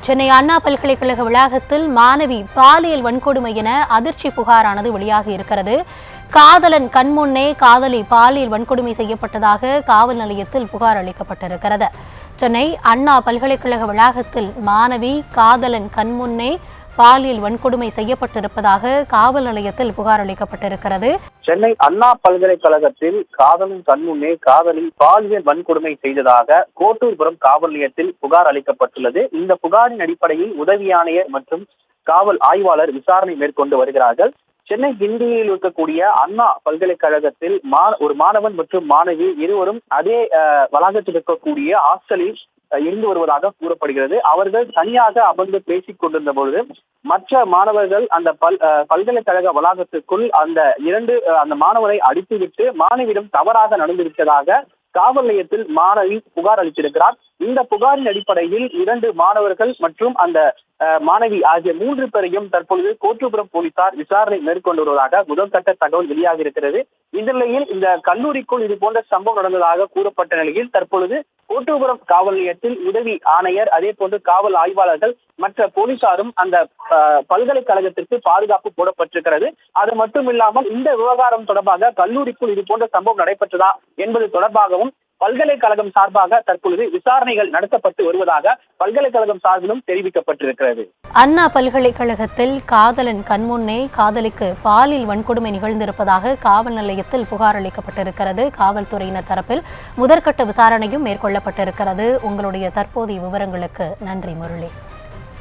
சென்னை அண்ணா பல்கலைக்கழக வளாகத்தில் மாணவி பாலியல் வன்கொடுமை என அதிர்ச்சி புகாரானது வெளியாகி இருக்கிறது. காதலன் கண்முன்னே காதலி பாலியல் வன்கொடுமை செய்யப்பட்டதாக காவல் நிலையத்தில் புகார் அளிக்கப்பட்டிருக்கிறது. சென்னை அண்ணா பல்கலைக்கழக வளாகத்தில் மாணவி காதலன் கண்முன்னே பாலியல் வன்கொடுமை செய்யப்பட்டிருப்பதாக காவல் நிலையத்தில் புகார் அளிக்கப்பட்டிருக்கிறது. சென்னை அண்ணா பல்கலைக்கழகத்தில் காதலன் கண்முன்னே காதலி பாலியல் வன்கொடுமை செய்ததாக கோட்டூர்புரம் காவல் நிலையத்தில் புகார் அளிக்கப்பட்டுள்ளது. இந்த புகாரின் அடிப்படையில் உதவி ஆணையர் மற்றும் காவல் ஆய்வாளர் விசாரணை மேற்கொண்டு வருகிறார்கள். சென்னை கிண்டியில் இருக்கக்கூடிய அண்ணா பல்கலைக்கழகத்தில் ஒரு மாணவன் மற்றும் மாணவி இருவரும் அதே வளாகத்தில் இருக்கக்கூடிய ஹாஸ்டலில் இருந்து வருவதாக கூறப்படுகிறது. அவர்கள் தனியாக அமர்ந்து பேசிக் கொண்டிருந்த பொழுது மற்ற மாணவர்கள் அந்த பல்கலைக்கழக வளாகத்திற்குள் அந்த மாணவரை அடித்துவிட்டு மாணவியிடம் தவறாக நடந்துவிட்டதாக காவல் நிலையத்தில் மாணவி புகார் அளித்திருக்கிறார். இந்த புகாரின் அடிப்படையில் 2 மாணவர்கள் மற்றும் அந்த மாணவி ஆகிய 3 பேரையும் தற்பொழுது கோட்டூர்புரம் போலீசார் விசாரணை மேற்கொண்டு வருவதாக முதற்கட்ட தகவல் வெளியாகி இருக்கிறது. இந்த நிலையில் இந்த கல்லூரிக்குள் இது போன்ற சம்பவம் நடந்ததாக கூறப்பட்ட நிலையில் தற்பொழுது கோட்டூர்புரம் காவல் நிலையத்தில் உதவி ஆணையர் அதே போன்று காவல் ஆய்வாளர்கள் மற்ற போலீசாரும் அந்த பல்கலைக்கழகத்திற்கு பாதுகாப்பு போடப்பட்டிருக்கிறது. அது மட்டுமில்லாமல் இந்த விவகாரம் தொடர்பாக கல்லூரிக்குள் இது போன்ற சம்பவம் நடைபெற்றதா என்பது தொடர்பாகவும் பல்கலைக்கழகம் சார்பாக தற்பொழுது விசாரணைகள் நடத்தப்பட்டு வருவதாக பல்கலைக்கழகம் சார்பிலும் தெரிவிக்கப்பட்டிருக்கிறது. அண்ணா பல்கலைக்கழகத்தில் காதலன் கண்முன்னே காதலிக்கு பாலியல் வன்கொடுமை நிகழ்ந்திருப்பதாக காவல் நிலையத்தில் புகார் அளிக்கப்பட்டிருக்கிறது. காவல்துறையினர் தரப்பில் முதற்கட்ட விசாரணையும் மேற்கொள்ளப்பட்டிருக்கிறது. உங்களுடைய தற்போதைய விவரங்களுக்கு நன்றி முரளி.